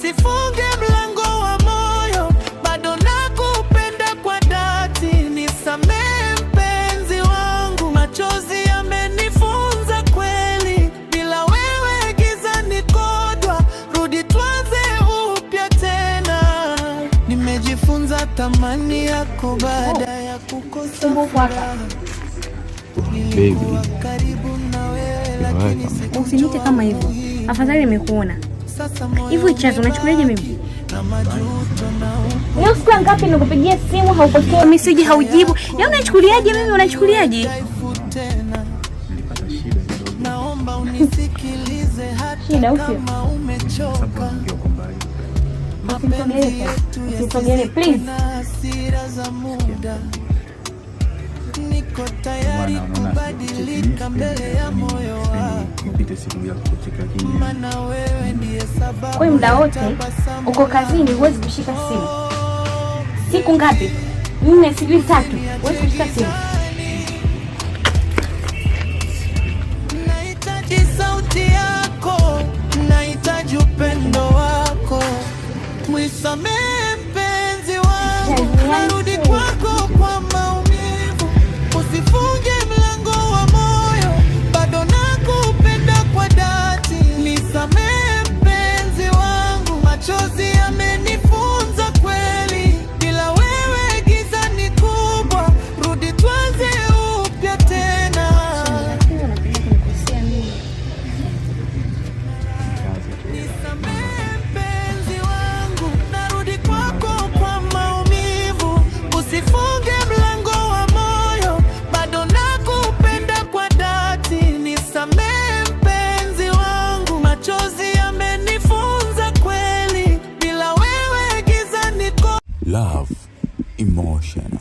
usifunge mlango wa moyo, bado nakupenda kwa dhati. Nisamehe mpenzi wangu, machozi yamenifunza kweli, bila wewe giza ni kodwa, rudi tuanze upya tena. Nimejifunza thamani yako baada ya kukosa furaha. Nilikuwa karibu na wewe lakini usinite kama hivyo. Afadhali nimekuona. Hivyo ichazo unachukuliaje mimi? Leo siku ngapi nikupigia simu haupokei message haujibu? Leo unachukuliaje mimi unachukuliaje? Nilipata shida kidogo. Naomba unisikilize hata kama umechoka. Usisogele please. Hasira za muda. Niko tayari kubadilika mbele ya moyo wako. Nipite siku ya kucheka lakini maana wewe ndiye sababu. Kwa muda wote uko kazini, huwezi kushika simu. Siku ngapi? 4 sijui 3. Huwezi kushika simu. Nahitaji sauti yako, nahitaji upendo wako. Mwisamehe mpenzi wangu, narudi kwako kwa maumivu. Usifunge mlango wa moyo, bado nakupenda kwa dhati. Nisamehe mpenzi wangu, machozi yamenifunza kweli, bila wewe giza ni kubwa, rudi tuanze upya tena. Nisamehe mpenzi wangu, narudi kwako kwa maumivu. Usifunge mlango wa moyo, bado nakupenda kwa dhati. Nisamehe mpenzi wangu, machozi yamenifunza kweli, bila wewe giza niko. Love, emotion.